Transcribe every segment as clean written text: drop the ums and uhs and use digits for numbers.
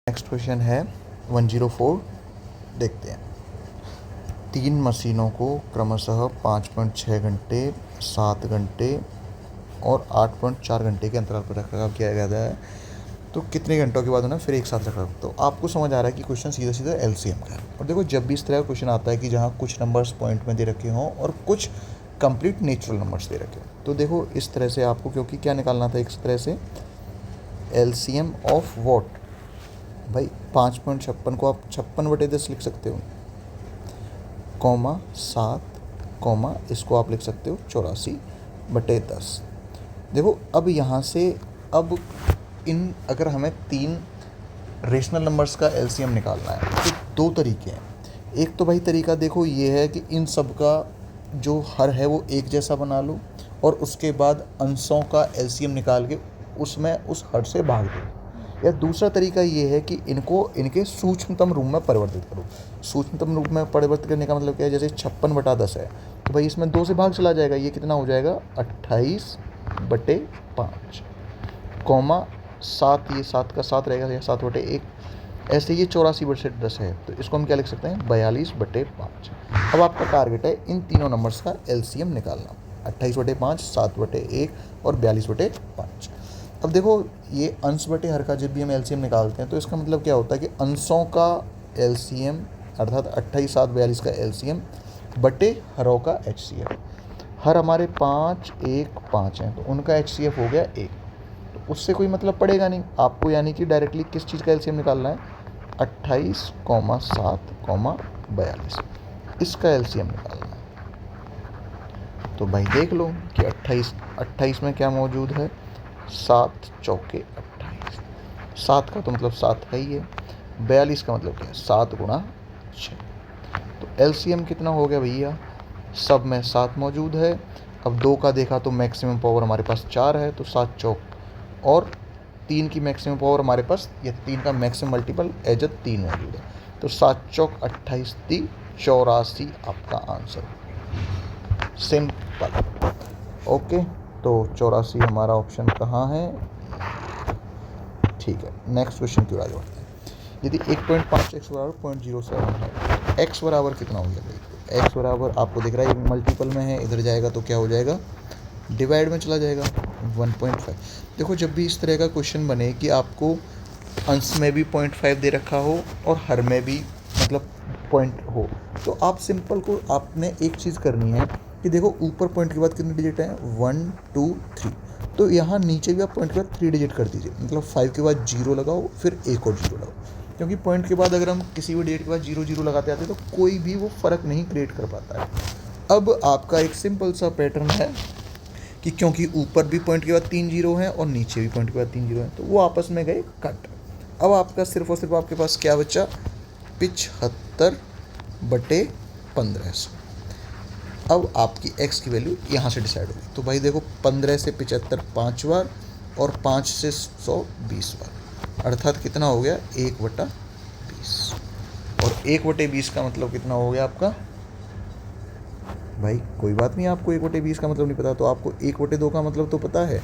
Next question है 104। देखते हैं। 3 मशीनों को क्रमशः 5.6 घंटे, 7 घंटे और 8.4 घंटे के अंतराल पर रखरखाव किया गया है, तो कितने घंटों के बाद उन्हें फिर एक साथ रखा। तो आपको समझ आ रहा है कि क्वेश्चन सीधा सीधा एलसीएम का है। और देखो, जब भी इस तरह का क्वेश्चन आता है कि जहाँ कुछ नंबर्स पॉइंट में दे रखे हों और कुछ कंप्लीट नेचुरल नंबर्स दे रखे हों, तो देखो इस तरह से आपको, क्योंकि क्या निकालना था, इस तरह से एलसीएम ऑफ वॉट भाई 5.56 को आप 56/10 लिख सकते हो, कॉमा 7, कॉमा इसको आप लिख सकते हो 84/10। देखो अब यहाँ से, अब इन अगर हमें 3 रेशनल नंबर्स का एलसीएम निकालना है तो 2 तरीके हैं। एक तो भाई तरीका देखो ये है कि इन सब का जो हर है वो एक जैसा बना लो और उसके बाद अंशों का एलसीएम निकाल के उसमें उस हर से भाग दो। या दूसरा तरीका ये है कि इनको इनके सूक्ष्मतम रूप में परिवर्तित करो। सूक्ष्मतम रूप में परिवर्तित करने का मतलब क्या है, जैसे 56/10 है तो भाई इसमें 2 से भाग चला जाएगा, ये कितना हो जाएगा 28/5, कॉमा 7, ये 7 का 7 रहेगा या 7/1। ऐसे ये 84/10 है तो इसको हम क्या लिख सकते हैं 42/5। अब आपका टारगेट है इन तीनों नंबर्स का एलसीएम निकालना, 28/5, 7/1 और 42/5। अब देखो ये अंश बटे हर का जब भी हम एलसीएम निकालते हैं तो इसका मतलब क्या होता है कि अंशों का एलसीएम अर्थात 28, 7, 42 का एलसीएम बटे हरों का एचसीएफ। हर हमारे 5, 1, 5 हैं तो उनका एचसीएफ हो गया 1, तो उससे कोई मतलब पड़ेगा नहीं आपको, यानी कि डायरेक्टली किस चीज़ का एलसीएम निकालना है 28, 7, 42, इसका एलसीएम निकालना है। तो भाई देख लो कि 28 में क्या मौजूद है, 7 चौके 28, 7 का तो मतलब 7 है ही है, 42 का मतलब क्या है 7 गुणा 6। तो एलसीएम कितना हो गया भैया, सब में 7 मौजूद है। अब 2 का देखा तो मैक्सिमम पावर हमारे पास 4 है, तो 7 चौक और 3 की मैक्सिमम पावर हमारे पास, या 3 का मैक्सिमम मल्टीपल एज 3 मौजूद है, तो 7 चौक 28, 3 84 आपका आंसर। सिंपल। ओके, तो 84 हमारा ऑप्शन कहाँ है, ठीक है। नेक्स्ट क्वेश्चन की ओर आगे बढ़ते हैं। यदि 1.5 x बराबर 0.07 है, x बराबर कितना हो गया भाई, x बराबर आपको दिख रहा है मल्टीपल में है, इधर जाएगा तो क्या हो जाएगा डिवाइड में चला जाएगा 1.5। देखो जब भी इस तरह का क्वेश्चन बने कि आपको अंश में भी 0.5 दे रखा हो और हर में भी मतलब पॉइंट हो, तो आप सिंपल को आपने एक चीज़ करनी है कि देखो ऊपर पॉइंट के बाद कितने डिजिट हैं 1, 2, 3, तो यहाँ नीचे भी आप पॉइंट के बाद 3 डिजिट कर दीजिए, मतलब 5 के बाद 0 लगाओ फिर एक और 0 लगाओ, क्योंकि पॉइंट के बाद अगर हम किसी भी डिजिट के बाद 0, 0 लगाते आते तो कोई भी वो फ़र्क नहीं क्रिएट कर पाता है। अब आपका एक सिंपल सा पैटर्न है कि क्योंकि ऊपर भी पॉइंट के बाद 3 जीरो हैं और नीचे भी पॉइंट के बाद 3 जीरो हैं, तो वो आपस में गए कट। अब आपका सिर्फ और सिर्फ आपके पास क्या बचा 75/1500। अब आपकी x की वैल्यू यहाँ से डिसाइड होगी। तो भाई देखो 15 से 75 5 बार और 5 से 100 20 बार, अर्थात कितना हो गया 1/20। और 1/20 का मतलब कितना हो गया आपका, भाई कोई बात नहीं, आपको 1/20 का मतलब नहीं पता तो आपको 1/2 का मतलब तो पता है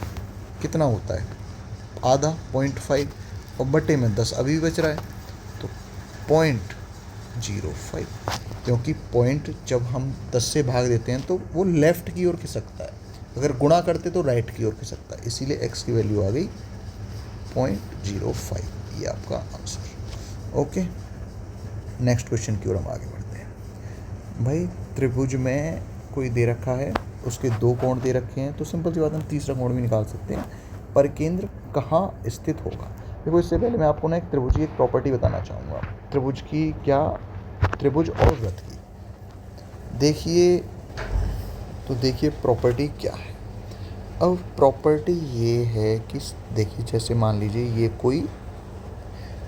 कितना होता है, आधा 0.5 और बटे में 10 अभी भी बच रहा है तो 0.05, क्योंकि पॉइंट जब हम 10 से भाग देते हैं तो वो लेफ़्ट की ओर खिसकता है, अगर गुणा करते तो राइट की ओर खिसकता है, इसीलिए x की वैल्यू आ गई 0.05, ये आपका आंसर। ओके, नेक्स्ट क्वेश्चन की ओर हम आगे बढ़ते हैं। भाई त्रिभुज में कोई दे रखा है, उसके 2 कोण दे रखे हैं, तो सिंपल सी बात हम तीसरा कोण भी निकाल सकते हैं, पर केंद्र कहाँ स्थित होगा। देखो इससे पहले मैं आपको ना एक त्रिभुज की एक प्रॉपर्टी बताना चाहूँगा, त्रिभुज की क्या, त्रिभुज और वृत्त की। देखिए तो देखिए प्रॉपर्टी क्या है। अब प्रॉपर्टी ये है कि देखिए जैसे मान लीजिए ये कोई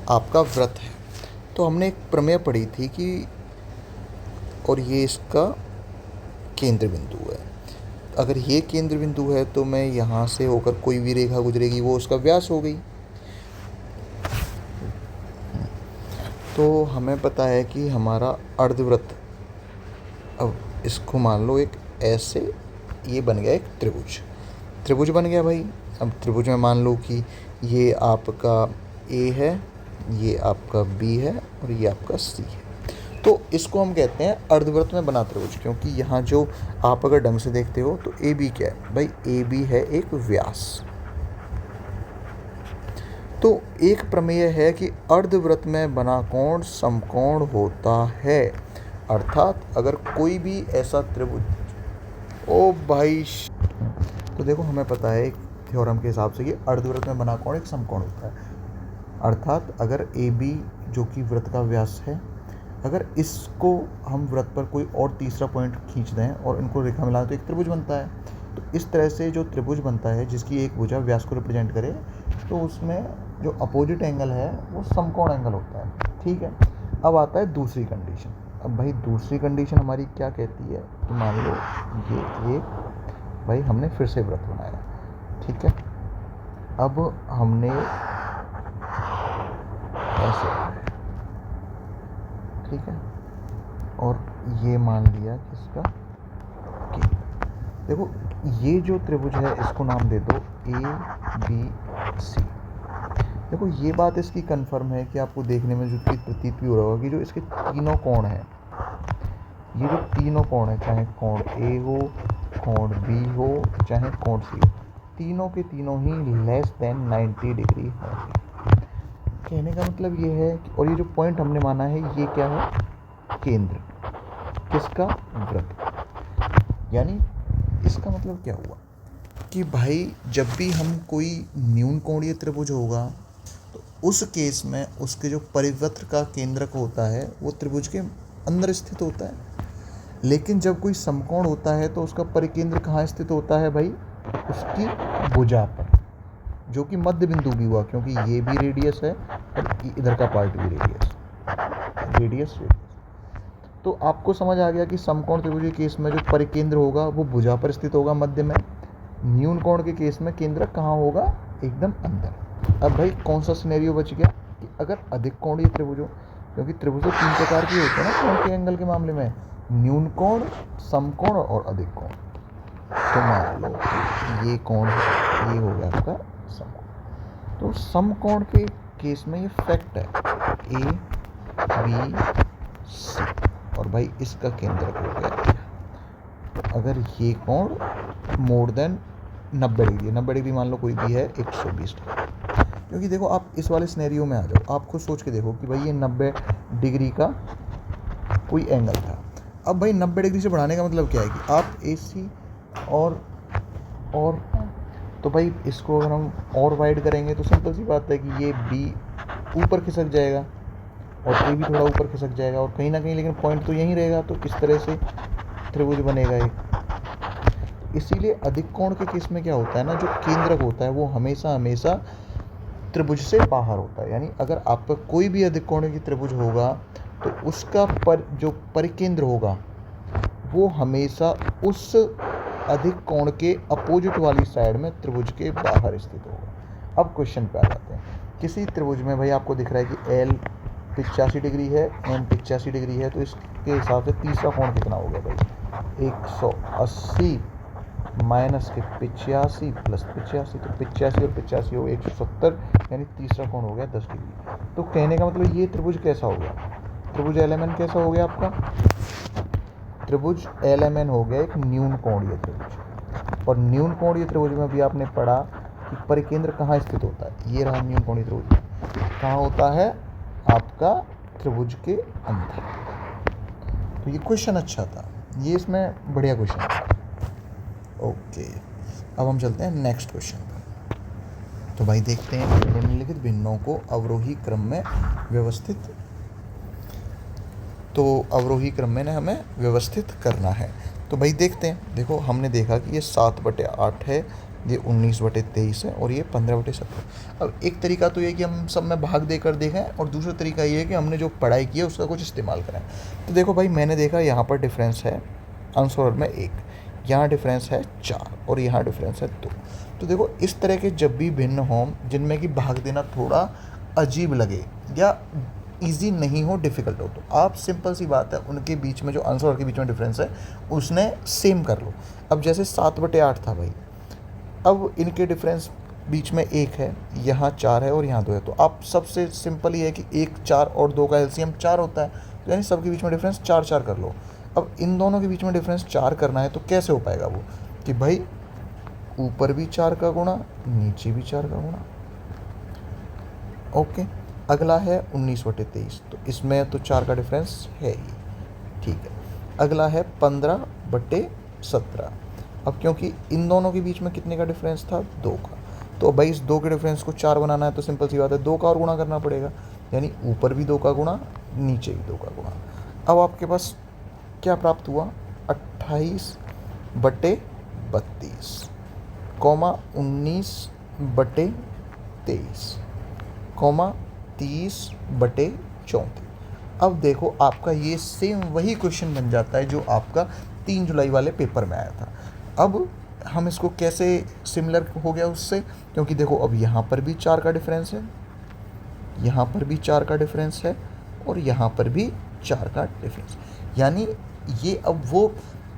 आपका वृत्त है, तो हमने एक प्रमेय पढ़ी थी कि, और ये इसका केंद्र बिंदु है, अगर ये केंद्र बिंदु है तो मैं यहाँ से होकर कोई भी रेखा गुजरेगी वो उसका व्यास हो गई। तो हमें पता है कि हमारा अर्धवृत्त, अब इसको मान लो एक ऐसे, ये बन गया एक त्रिभुज, त्रिभुज बन गया भाई। अब त्रिभुज में मान लो कि ये आपका ए है, ये आपका बी है और ये आपका सी है। तो इसको हम कहते हैं अर्धवृत्त में बना त्रिभुज, क्योंकि यहाँ जो आप अगर ढंग से देखते हो तो ए बी क्या है भाई, ए बी है एक व्यास। तो एक प्रमेय है कि अर्धवृत्त में बना कोण समकोण होता है, अर्थात अगर कोई भी ऐसा त्रिभुज, ओ भाई तो देखो हमें पता है एक थ्योरम के हिसाब से कि अर्धवृत्त में बना कोण एक समकोण होता है, अर्थात अगर ए बी जो कि वृत्त का व्यास है, अगर इसको हम वृत्त पर कोई और तीसरा पॉइंट खींच दें और इनको रेखा मिलाएं तो एक त्रिभुज बनता है। तो इस तरह से जो त्रिभुज बनता है जिसकी एक भुजा व्यास को रिप्रेजेंट करे, तो उसमें जो अपोजिट एंगल है वो समकोण एंगल होता है। ठीक है, अब आता है दूसरी कंडीशन। अब भाई दूसरी कंडीशन हमारी क्या कहती है कि मान लो ये एक भाई हमने फिर से वृत्त बनाया, ठीक है, अब हमने ऐसे, ठीक है, और ये मान लिया किसका कि देखो ये जो त्रिभुज है इसको नाम दे दो ए बी सी। देखो ये बात इसकी कंफर्म है कि आपको देखने में जो प्रतीत भी हो रहा होगा कि जो इसके तीनों कोण हैं, ये जो तीनों कोण हैं, चाहे कोण ए हो, कोण बी हो, चाहे कोण सी हो, तीनों के तीनों ही लेस देन 90 डिग्री होंगे। कहने का मतलब ये है कि, और ये जो पॉइंट हमने माना है ये क्या है, केंद्र किसका, वृत्त। यानी इसका मतलब क्या हुआ कि भाई जब भी हम कोई न्यून कोणीय त्रिभुज होगा तो उस केस में उसके जो परिवृत्त का केंद्रक होता है वो त्रिभुज के अंदर स्थित होता है, लेकिन जब कोई समकोण होता है तो उसका परिकेंद्र कहाँ स्थित होता है भाई, उसकी भुजा पर, जो कि मध्य बिंदु भी हुआ, क्योंकि ये भी रेडियस है और इधर का पार्ट भी रेडियस। तो आपको समझ आ गया कि समकोण त्रिभुज के केस में जो परिकेंद्र होगा वो भुजा पर स्थित होगा मध्य में, न्यून कोण के केस में केंद्रक कहाँ होगा, एकदम अंदर। अब भाई कौन सा सिनेरियो बच गया कि अगर अधिक कोणीय त्रिभुज हो, क्योंकि त्रिभुज तो 3 प्रकार के होते हैं ना कोण के एंगल के मामले में, न्यून कोण, समकोण और अधिक कोण। तो मान लो ये कोण ये हो गया आपका समकोण। तो समकोण के केस में ये फैक्ट है ए बी सी, और भाई इसका केंद्रक हो गया अगर ये कोण मोर देन 90 डिग्री, 90 डिग्री मान लो कोई भी है 120 डिग्री, क्योंकि देखो आप इस वाले सिनेरियो में आ जाओ, आप खुद सोच के देखो कि भाई ये 90 डिग्री का कोई एंगल था। अब भाई 90 डिग्री से बढ़ाने का मतलब क्या है कि आप ए सी और तो भाई इसको अगर हम और वाइड करेंगे तो सिंपल सी बात है कि ये बी ऊपर खिसक जाएगा और ए भी थोड़ा ऊपर खिसक जाएगा, और कहीं ना कहीं लेकिन पॉइंट तो यहीं रहेगा। तो इस तरह से त्रिभुज बनेगा एक। इसीलिए अधिक कोण के केस में क्या होता है ना, जो केंद्रक होता है वो हमेशा त्रिभुज से बाहर होता है। यानी अगर आपका कोई भी अधिक कोण की त्रिभुज होगा तो उसका जो परिकेंद्र होगा वो हमेशा उस अधिक कोण के अपोजिट वाली साइड में त्रिभुज के बाहर स्थित होगा। अब क्वेश्चन पे आ जाते हैं। किसी त्रिभुज में भाई आपको दिख रहा है कि एल 85 डिग्री है, एम 85 डिग्री है, तो इसके हिसाब से तीसरा कोण कितना हो गया भाई, 180 माइनस के 85 प्लस 85, तो 85 और 85 हो 170, यानी तीसरा कोण हो गया 10 डिग्री। तो कहने का मतलब ये त्रिभुज कैसा हो गया, त्रिभुज एलएमएन कैसा हो गया आपका, त्रिभुज एलएमएन हो गया एक न्यून कोणीय त्रिभुज। और न्यून कोणीय त्रिभुज में भी आपने पढ़ा कि परिकेंद्र कहाँ स्थित होता है, ये रहा न्यून कोणीय त्रिभुज, कहाँ होता है आपका त्रिभुज के अंदर। तो ये क्वेश्चन अच्छा था, ये इसमें बढ़िया क्वेश्चन था। ओके, अब हम चलते हैं नेक्स्ट क्वेश्चन पर। तो भाई देखते हैं निम्नलिखित भिन्नों को अवरोही क्रम में व्यवस्थित, तो अवरोही क्रम में हमें व्यवस्थित करना है। तो भाई देखते हैं, देखो हमने देखा कि ये 7/8 है, ये 19/23 है और ये 15/17। अब एक तरीका तो ये कि हम सब में भाग देकर देखें, और दूसरा तरीका ये है कि हमने जो पढ़ाई की है उसका कुछ इस्तेमाल करें। तो देखो भाई मैंने देखा यहाँ पर डिफरेंस है आंसर में 1, यहाँ डिफरेंस है 4 और यहाँ डिफरेंस है 2। तो देखो इस तरह के जब भी भिन्न हों जिनमें कि भाग देना थोड़ा अजीब लगे या ईजी नहीं हो, डिफ़िकल्ट हो, तो आप सिंपल सी बात है उनके बीच में जो आंसर और के बीच में डिफरेंस है उसने सेम कर लो। अब जैसे 7/8 था भाई, अब इनके डिफरेंस बीच में 1 है, यहाँ 4 है और यहाँ 2 है, तो आप सबसे सिंपल ये है कि 1, 4 और 2 का एलसीएम 4 होता है, तो यानी सबके बीच में डिफरेंस 4 4 कर लो। अब इन दोनों के बीच में डिफरेंस 4 करना है तो कैसे हो पाएगा वो, कि भाई ऊपर भी 4 का गुणा, नीचे भी 4 का गुणा। ओके, अगला है 19/23, तो इसमें तो 4 का डिफरेंस है ही, ठीक है। अगला है 15/17। अब क्योंकि इन दोनों के बीच में कितने का डिफरेंस था, 2 का, तो भाई इस 2 के डिफरेंस को 4 बनाना है तो सिंपल सी बात है 2 का और गुणा करना पड़ेगा, यानी ऊपर भी 2 का गुणा, नीचे भी 2 का गुणा। अब आपके पास क्या प्राप्त हुआ, 28/32 कॉमा 19/23 कॉमा 30/34। अब देखो आपका ये सेम वही क्वेश्चन बन जाता है जो आपका 3 जुलाई वाले पेपर में आया था। अब हम इसको कैसे सिमिलर हो गया उससे, क्योंकि देखो अब यहाँ पर भी 4 का डिफरेंस है, यहाँ पर भी 4 का डिफरेंस है और यहाँ पर भी 4 का डिफरेंस, यानी ये अब वो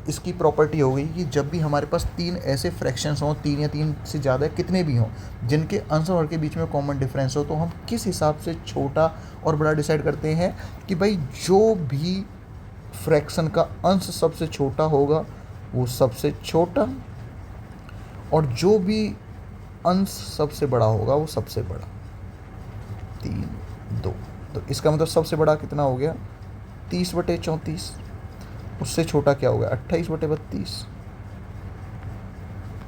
इसकी प्रॉपर्टी हो गई कि जब भी हमारे पास 3 ऐसे फ्रैक्शंस हों, 3 या 3 से ज़्यादा कितने भी हों, जिनके अंश और हर के बीच में कॉमन डिफरेंस हो, तो हम किस हिसाब से छोटा और बड़ा डिसाइड करते हैं कि भाई जो भी फ्रैक्शन का अंश सबसे छोटा होगा वो सबसे छोटा, और जो भी अंश सबसे बड़ा होगा वो सबसे बड़ा। 3, 2, तो इसका मतलब सबसे बड़ा कितना हो गया, 30/34। उससे छोटा क्या हो गया, 28/32।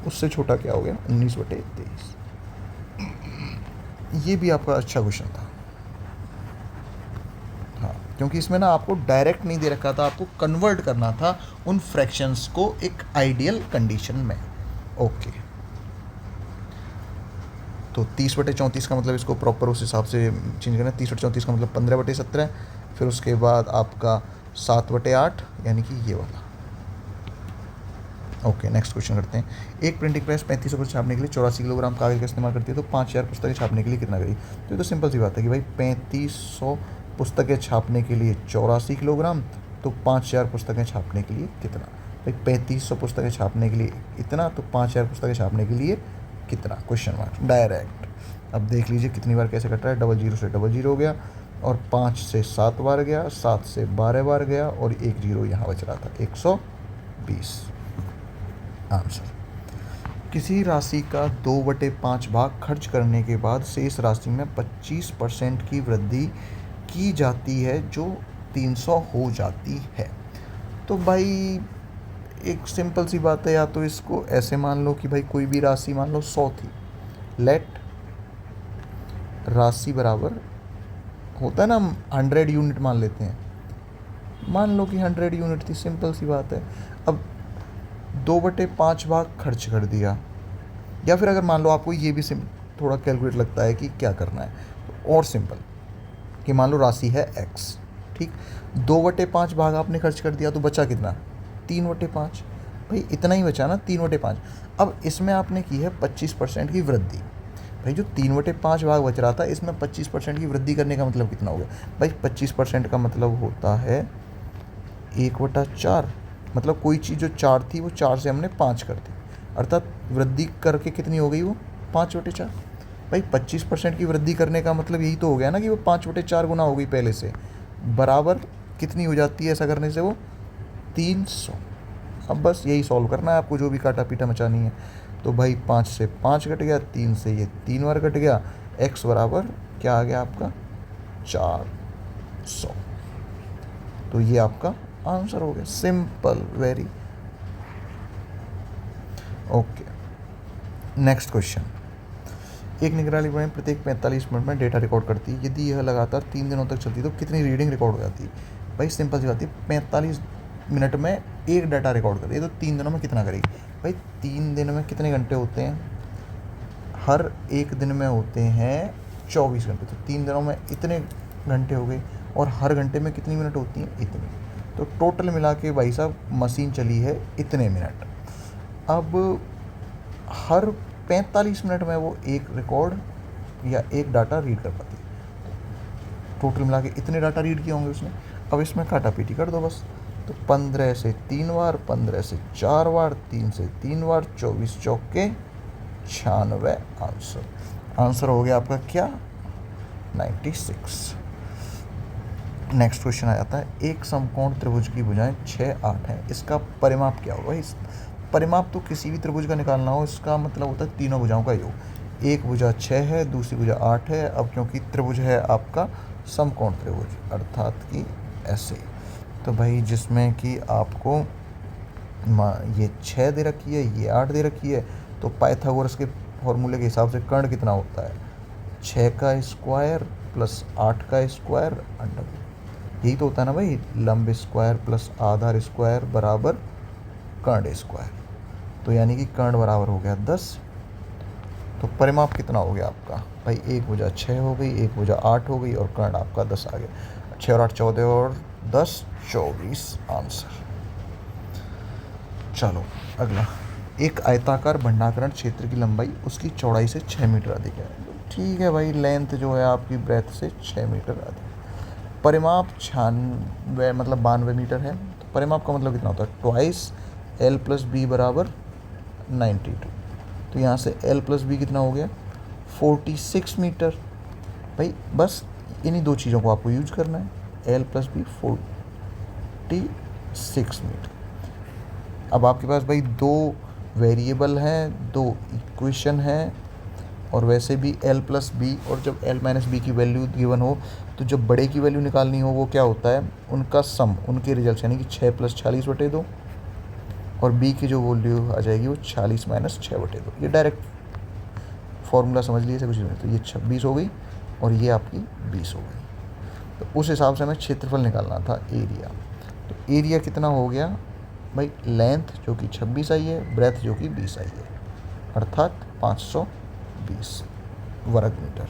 उससे छोटा क्या हो गया, 19/23। ये भी आपका अच्छा क्वेश्चन था, हाँ, क्योंकि इसमें ना आपको डायरेक्ट नहीं दे रखा था, आपको कन्वर्ट करना था उन फ्रैक्शंस को एक आइडियल कंडीशन में। ओके, तो 30/34 का मतलब इसको प्रॉपर उस हिसाब से चेंज करना है। 30/34 का मतलब 15/17, फिर उसके बाद आपका 7/8, यानी कि ये वाला। ओके, नेक्स्ट क्वेश्चन करते हैं। एक प्रिंटिंग प्रेस 3500 पर छापने के लिए 84 किलोग्राम कागज का इस्तेमाल करती है, तो 5000 पुस्तकें छापने के लिए कितना करेगी। तो ये तो सिंपल सी बात है कि भाई 3500 पुस्तकें छापने के लिए 84 किलोग्राम, तो 5000 पुस्तकें छापने के लिए कितना। भाई 3500 पुस्तकें छापने के लिए इतना, तो 5000 पुस्तकें छापने के लिए कितना, क्वेश्चन मार्क डायरेक्ट। अब देख लीजिए कितनी बार कैसे कट रहा है, 00 से 00 हो गया, और 5 से 7 बार गया, 7 से 12 बार गया, और 1 0 यहाँ बच रहा था, 120 आंसर। किसी राशि का 2/5 भाग खर्च करने के बाद शेष राशि में 25% की वृद्धि की जाती है जो 300 हो जाती है। तो भाई एक सिंपल सी बात है, या तो इसको ऐसे मान लो कि भाई कोई भी राशि मान लो 100 थी, लेट राशि बराबर होता है ना, 100 यूनिट मान लेते हैं, मान लो कि 100 यूनिट थी, सिंपल सी बात है। अब 2/5 भाग खर्च कर दिया, या फिर अगर मान लो आपको ये भी थोड़ा कैलकुलेट लगता है कि क्या करना है, तो और सिंपल कि मान लो राशि है x, ठीक, 2/5 भाग आपने खर्च कर दिया, तो बचा कितना, 3/5। भाई इतना ही बचा ना, 3/5। अब इसमें आपने की है 25% की वृद्धि। भाई जो 3/5 भाग बच रहा था, इसमें 25% की वृद्धि करने का मतलब कितना हो गया। भाई 25% का मतलब होता है 1/4, मतलब कोई चीज़ जो 4 थी वो 4 से हमने 5 कर दी, अर्थात वृद्धि करके कितनी हो गई, वो 5/4। भाई 25% की वृद्धि करने का मतलब यही तो हो गया ना कि वो 5/4 गुना हो गई पहले से, बराबर कितनी हो जाती है ऐसा करने से, वो 300। अब बस यही सॉल्व करना है आपको, जो भी काटा पीटा मचानी है। तो भाई 5 से 5 कट गया, 3 से ये 3 बार कट गया, x बराबर क्या आ गया आपका, 400। तो ये आपका आंसर हो गया, simple, very. Okay, next question. एक निगरानी में प्रत्येक 45 मिनट में डेटा रिकॉर्ड करती है, यदि यह लगातार 3 दिनों तक चलती है तो कितनी रीडिंग रिकॉर्ड हो जाती है। भाई सिंपल सी बात है, 45 मिनट में एक डाटा रिकॉर्ड कर रही है, तो 3 दिनों में कितना करेगी। भाई 3 दिन में कितने घंटे होते हैं, हर एक दिन में होते हैं 24 घंटे, तो 3 दिनों में इतने घंटे हो गए, और हर घंटे में कितनी मिनट होती हैं, इतनी। तो टोटल मिला के भाई साहब मशीन चली है इतने मिनट। अब हर 45 मिनट में वो एक रिकॉर्ड या एक डाटा रीड कर पाती है, टोटल मिला के इतने डाटा रीड किए होंगे उसने। अब इसमें काटा पीटी कर दो बस, तो 15 से 3 बार, 15 से 4 बार, 3 से 3 बार, 24 चौके 96 आंसर। आंसर हो गया आपका क्या, 96। नेक्स्ट क्वेश्चन आ जाता है, एक समकोण त्रिभुज की भुजाएं 6, 8 है, इसका परिमाप क्या होगा। इस परिमाप तो किसी भी त्रिभुज का निकालना हो, इसका मतलब होता है तीनों भुजाओं का योग। एक भुजा 6 है, दूसरी भुजा 8 है। अब क्योंकि त्रिभुज है आपका समकोण त्रिभुज, अर्थात कि ऐसे, तो भाई जिसमें कि आपको ये 6 दे रखी है, ये 8 दे रखी है, तो पाइथागोरस के फॉर्मूले के हिसाब से कर्ण कितना होता है, 6 का स्क्वायर प्लस 8 का स्क्वायर अंडर, यही तो होता है ना भाई, लंब स्क्वायर प्लस आधार स्क्वायर बराबर कर्ण स्क्वायर। तो यानी कि कर्ण बराबर हो गया 10। तो परिमाप कितना हो गया आपका भाई, एक भुजा 6 हो गई, एक भुजा 8 हो गई और कर्ण आपका 10 आ गया। 6 और 8 14 और 10 24 आंसर। चलो अगला, एक आयताकार भंडारण क्षेत्र की लंबाई उसकी चौड़ाई से 6 मीटर अधिक है। ठीक है भाई, लेंथ जो है आपकी ब्रेथ से 6 मीटर अधिक। परिमाप 96 मतलब 92 मीटर है। तो परिमाप का मतलब कितना होता है, ट्वाइस एल प्लस बी बराबर 92। तो यहाँ से एल प्लस बी कितना हो गया, 46 मीटर। भाई बस इन्हीं दो चीज़ों को आपको यूज करना है, एल प्लस बी 46 मीटर। अब आपके पास भाई दो वेरिएबल हैं, दो इक्वेशन हैं, और वैसे भी एल प्लस बी, और जब एल माइनस बी की वैल्यू गिवन हो तो जब बड़े की वैल्यू निकालनी हो वो क्या होता है, उनका सम, उनके रिजल्ट, यानी कि 6 प्लस 40 बटे 2, और बी की जो वैल्यू आ जाएगी वो 40 माइनस 6 बटे 2। ये डायरेक्ट फॉर्मूला समझ लीजिए, ऐसे कुछ नहीं। तो ये 26 हो गई और ये आपकी 20 हो गई। तो उस हिसाब से हमें क्षेत्रफल निकालना था, एरिया। तो एरिया कितना हो गया भाई, लेंथ जो कि 26 आई है, ब्रेथ जो कि 20 आई है, अर्थात 520 वर्ग मीटर।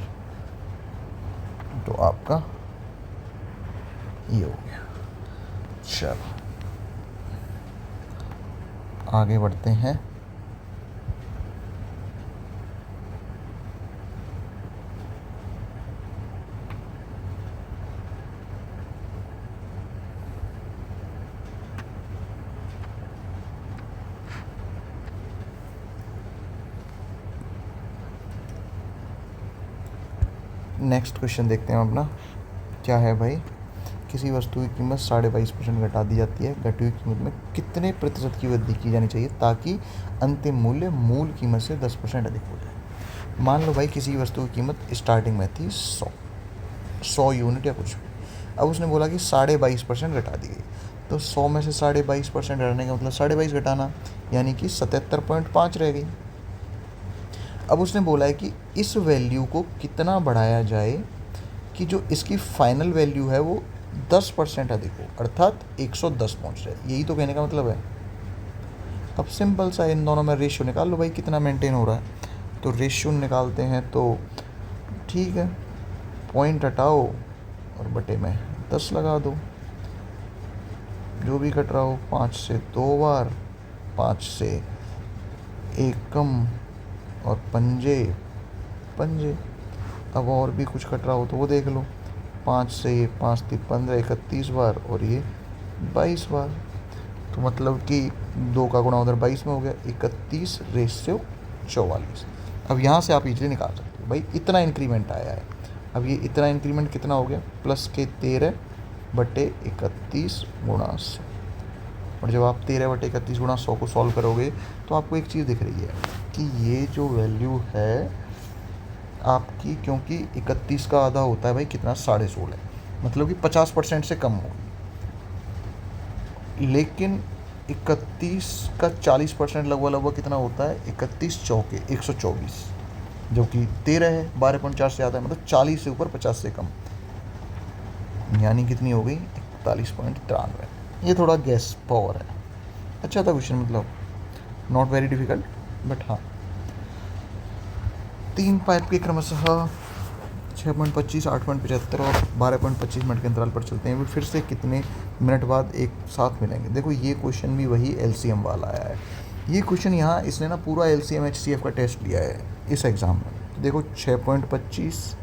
तो आपका ये हो गया। चलो आगे बढ़ते हैं। नेक्स्ट क्वेश्चन देखते हैं अपना, क्या है भाई, किसी वस्तु की कीमत 22.5% घटा दी जाती है, घटी हुई कीमत में कितने प्रतिशत की वृद्धि की जानी चाहिए ताकि अंतिम मूल्य मूल कीमत से 10% अधिक हो जाए। मान लो भाई किसी वस्तु की कीमत स्टार्टिंग में थी 100 यूनिट या कुछ भी, अब उसने बोला कि 22.5% घटा दी गई। तो 100 में से 22.5% घटाने का मतलब 22.5 घटाना, यानी कि 77.5 रह गई। अब उसने बोला है कि इस वैल्यू को कितना बढ़ाया जाए कि जो इसकी फाइनल वैल्यू है वो 10% अधिक हो, अर्थात 110 पहुंच जाए। यही तो कहने का मतलब है। अब सिंपल सा इन दोनों में रेशियो निकाल लो भाई, कितना मेंटेन हो रहा है। तो रेशियो निकालते हैं तो ठीक है, पॉइंट हटाओ और बटे में 10 लगा दो, जो भी कट रहा हो, 5 से 2 बार, 5 से 1 कम, और पंजे पंजे। अब और भी कुछ कट रहा हो तो वो देख लो, 5 से 5 3 15, 31 बार, और ये 22 बार। तो मतलब कि 2 का गुणा उधर 22 में हो गया, 31/44। अब यहाँ से आप इजीली निकाल सकते हो भाई, इतना इंक्रीमेंट आया है। अब ये इतना इंक्रीमेंट कितना हो गया, प्लस के 13/31 गुणा 100। और जब आप 13/31 गुणा 100 को सॉल्व करोगे तो आपको एक चीज़ दिख रही है कि ये जो वैल्यू है आपकी, क्योंकि 31 का आधा होता है भाई कितना, 16.5, मतलब कि 50% से कम होगी। लेकिन 31 का 40% लगभग कितना होता है, 31 चौके 124, जो कि 13 है, 12.4 से आता है, मतलब 40 से ऊपर 50 से कम, यानी कितनी हो गई, 41.93। ये थोड़ा गैस पावर है। अच्छा था क्वेश्चन, मतलब नॉट वेरी डिफिकल्ट, बट हाँ। 3 पाइप के क्रमशः 6.25, 8.75 और 12.25 मिनट के अंतराल पर चलते हैं, वे फिर से कितने मिनट बाद एक साथ मिलेंगे। देखो ये क्वेश्चन भी वही LCM वाला आया है। ये क्वेश्चन यहाँ इसने ना पूरा LCM HCF का टेस्ट लिया है इस एग्ज़ाम में। देखो 6.25,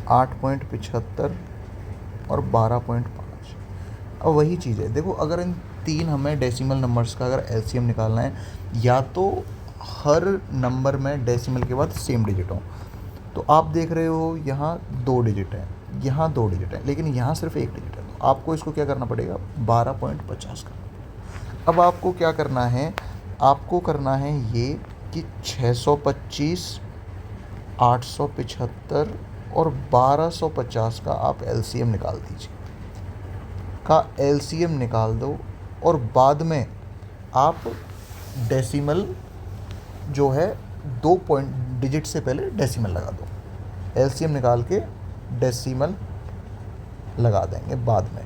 8.75 और 12.5। अब वही चीज़ है, देखो अगर इन तीन हमें डेसिमल नंबर्स का अगर LCM निकालना है, या तो हर नंबर में डेसिमल के बाद सेम डिजिट हो। तो आप देख रहे हो यहाँ 2 डिजिट है, यहाँ 2 डिजिट है, लेकिन यहाँ सिर्फ 1 डिजिट है। तो आपको इसको क्या करना पड़ेगा, 12.50 करना पड़ेगा। अब आपको क्या करना है, आपको करना है ये कि 625, 875 और 1250 का आप एलसीएम निकाल दीजिए, का एलसीएम निकाल दो, और बाद में आप डेसिमल जो है 2 पॉइंट डिजिट से पहले डेसिमल लगा दो। एलसीएम निकाल के डेसिमल लगा देंगे बाद में,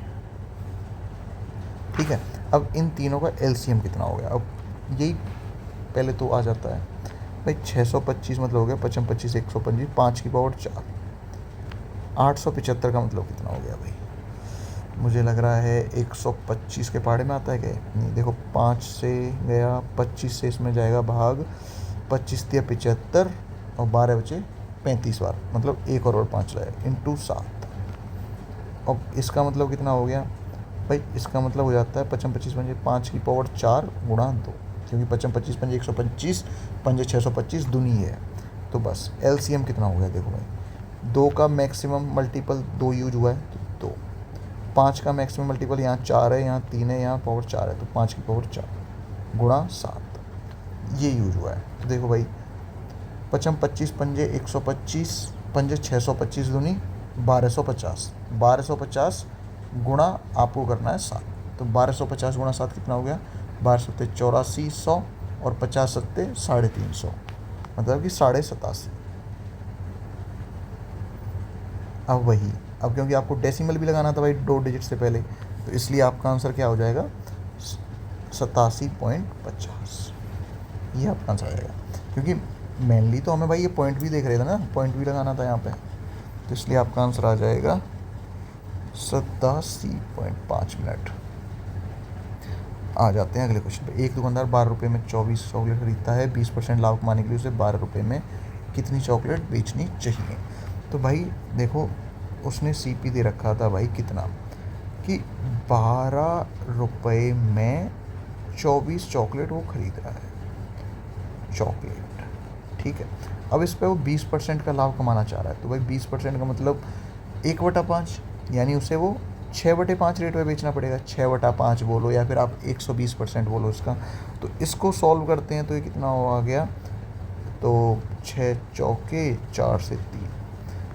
ठीक है। अब इन तीनों का एलसीएम कितना हो गया, अब यही पहले तो आ जाता है भाई। 625 मतलब हो गया 55 25 125, 5 की पावर 4। 875 का मतलब कितना हो गया भाई, मुझे लग रहा है 125 के पहाड़े में आता है क्या, नहीं देखो 5 से गया, 25 से इसमें जाएगा भाग, 25 दिया 75 और 12 बचे 35 बार, मतलब 1 और 5 रहे इंटू 7। अब इसका मतलब कितना हो गया भाई, इसका मतलब हो जाता है 55 25 पंजे 5 की पावर 4 गुणा 2, क्योंकि 55 25 पंजे 125, पंजे 625 दूनी है। तो बस एलसीएम कितना हो गया देखो भाई, 2 का मैक्सिमम मल्टीपल 2 यूज हुआ है तो 2, 5 का मैक्सिमम मल्टीपल यहाँ 4 है, यहाँ 3 है, यहाँ पावर 4 है, तो 5 की पावर 4 गुणा 7 ये यूज हुआ है। तो देखो भाई 55 25 पंजे 125, पंजे 625 दूनी 1250, 1250 गुणा आपको करना है 7। तो 1250 गुणा 7 कितना हो गया, 12 सत्ते 8400 और 50 सत्ते 350, मतलब कि 87.5। अब क्योंकि आपको डेसिमल भी लगाना था भाई 2 डिजिट से पहले, तो इसलिए आपका आंसर क्या हो जाएगा, 87.50, ये आपका आंसर आ जाएगा। क्योंकि मेनली तो हमें भाई ये पॉइंट भी देख रहे थे ना, पॉइंट भी लगाना था यहाँ पे, तो इसलिए आपका आंसर आ जाएगा 87.5 मिनट। आ जाते हैं अगले क्वेश्चन पे। एक दुकानदार 12 रुपये में 24 चॉकलेट खरीदता है, 20% लाभ कमाने के लिए उसे 12 रुपये में कितनी चॉकलेट बेचनी चाहिए। तो भाई देखो उसने सीपी दे रखा था भाई कितना, कि 12 रुपये में 24 चॉकलेट वो खरीद रहा है, चॉकलेट, ठीक है। अब इस पे वो 20% का लाभ कमाना चाह रहा है, तो भाई 20% का मतलब 1/5, यानी उसे वो 6/5 रेट में बेचना पड़ेगा। 6/5 बोलो या फिर आप 120% बोलो इसका। तो इसको सॉल्व करते हैं तो ये कितना हो आ गया, तो 6 चौके 4 से 3,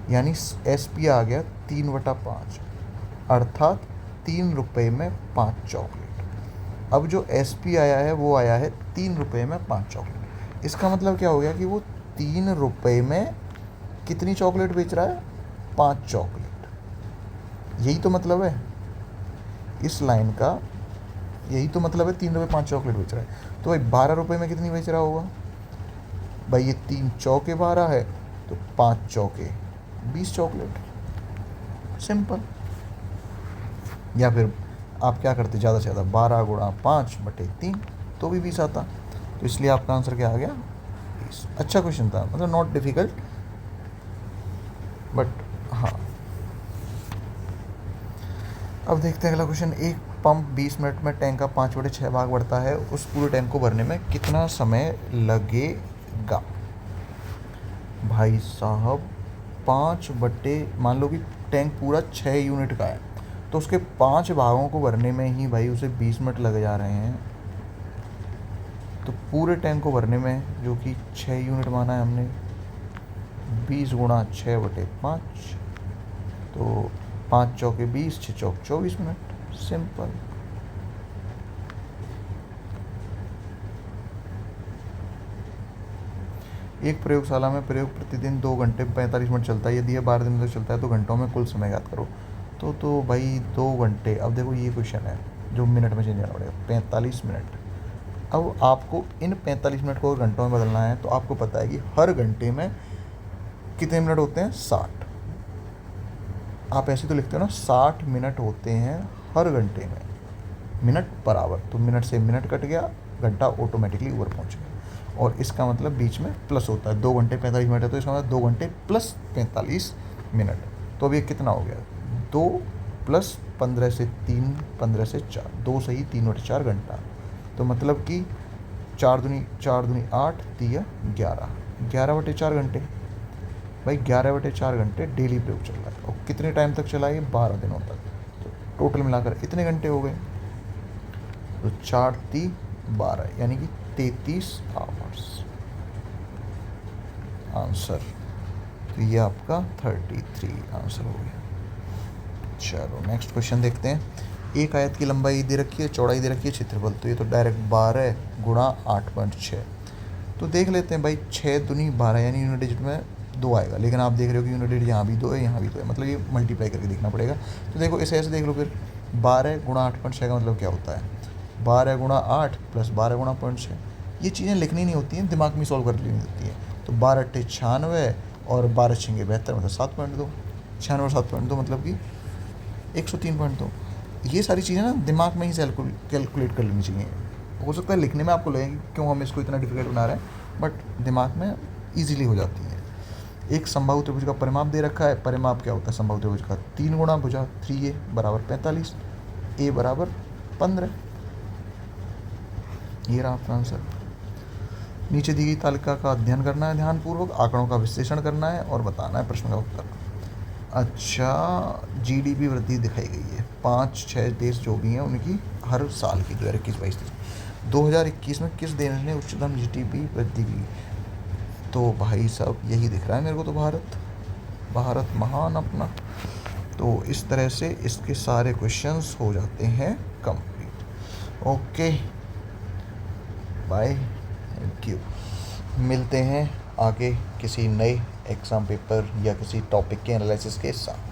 यानी एस पी आ गया 3/5, अर्थात 3 रुपये में 5 चॉकलेट। अब जो एस पी आया है वो आया है 3 रुपये में 5 चॉकलेट। इसका मतलब क्या हो गया कि वो 3 रुपये में कितनी चॉकलेट बेच रहा है, 5 चॉकलेट। यही तो मतलब है इस लाइन का, यही तो मतलब है 3 रुपये 5 चॉकलेट बेच रहा है। तो भाई 12 रुपये में कितनी बेच रहा होगा भाई, ये 3 चौके 12 है, तो 5 चौके 20 चॉकलेट, सिंपल। या फिर आप क्या करते, ज़्यादा से ज़्यादा 12 गुणा 5/3 तो भी 20 आता। तो इसलिए आपका आंसर क्या आ गया, 20। अच्छा क्वेश्चन था, मतलब नॉट डिफिकल्ट, बट हाँ। अब देखते हैं अगला क्वेश्चन। एक पंप 20 मिनट में टैंक का 5/6 भाग बढ़ता है, उस पूरे टैंक को भरने में कितना समय लगेगा। भाई साहब 5/, मान लो कि टैंक पूरा 6 यूनिट का है, तो उसके 5 भागों को भरने में ही भाई उसे 20 मिनट लग जा रहे हैं। तो पूरे टैंक को भरने में जो कि 6 यूनिट माना है हमने, 20 गुणा 6/5, तो 5 चौके 20, 6 चौक 24 मिनट, सिंपल। एक प्रयोगशाला में प्रयोग प्रतिदिन 2 घंटे 45 मिनट चलता है, यदि यह 12 दिन तक चलता है तो घंटों में कुल समय ज्ञात करो। तो भाई 2 घंटे, अब देखो ये क्वेश्चन है जो मिनट में चेंज करना पड़ेगा, 45 मिनट। अब आपको इन 45 मिनट को घंटों में बदलना है, तो आपको पता है कि हर घंटे में कितने मिनट होते हैं, 60। आप ऐसे तो लिखते हो ना, 60 मिनट होते हैं हर घंटे में, मिनट बराबर, तो मिनट से मिनट कट गया, घंटा ऑटोमेटिकली ऊपर पहुंच गया। और इसका मतलब बीच में प्लस होता है, 2 घंटे 45 मिनट है, तो इसका मतलब 2 घंटे प्लस 45 मिनट। तो अब ये कितना हो गया, 2 प्लस 15 से 3, 15 से 4, 2 से ही 3/4 घंटा। तो मतलब कि 4 दूनी 8, 3 11, 11/4 घंटे। भाई 11/4 घंटे डेली प्रयोग चल रहा है, और कितने टाइम तक चला है? 12 दिनों तक। तो टोटल मिलाकर इतने घंटे हो गए, तो 4 3 12 यानी कि 33 आवर्स आंसर। तो ये आपका 33 आंसर हो गया। चलो नेक्स्ट क्वेश्चन देखते हैं। एक आयत की लंबाई दे रखी है, चौड़ाई दे रखी है, क्षेत्रफल, तो ये तो डायरेक्ट 12 गुणा 8.6। तो देख लेते हैं भाई, 6 दूनी 12 यानी यूनिट डिजिट में 2 आएगा, लेकिन आप देख रहे हो कि यूनिट डिजिट यहाँ भी 2 है, यहाँ भी 2 है, मतलब ये मल्टीप्लाई करके देखना पड़ेगा। तो देखो इसे ऐसे देख लो फिर, 12 गुणा 8.6 का मतलब क्या होता है? 12 गुणा 8 प्लस 12 गुणा 0.6। ये चीज़ें लिखनी नहीं होती हैं, दिमाग में सॉल्व कर लेनी होती है। तो 12 × 96 और 12 × 6 72 मतलब 7.2, 96 और 7.2 मतलब कि 103.2। ये सारी चीज़ें ना दिमाग में ही कैलकुलेट कर लेनी चाहिए। हो सकता है लिखने में आपको लगे कि क्यों हम इसको इतना डिफिकल्ट बना रहे हैं, बट दिमाग में ईजिली हो जाती है। एक समबाहु त्रिभुज का परिमाप दे रखा है। परिमाप क्या होता है समबाहु त्रिभुज का? 3 गुणा भुजा 3a बराबर 45, a बराबर 15। ये रहा आपका आंसर। नीचे दी गई तालिका का अध्ययन करना है ध्यानपूर्वक, आंकड़ों का विश्लेषण करना है और बताना है प्रश्न का उत्तर। अच्छा, जीडीपी वृद्धि दिखाई गई है 5-6 देश जो भी हैं उनकी हर साल की 2021-22। 2021 में किस देश ने उच्चतम जीडीपी वृद्धि की? तो भाई साहब यही दिख रहा है मेरे को, तो भारत महान अपना। तो इस तरह से इसके सारे क्वेश्चंस हो जाते हैं complete. Okay bye, thank you. मिलते हैं आगे किसी नए एग्ज़ाम पेपर या किसी टॉपिक के एनालिसिस के साथ।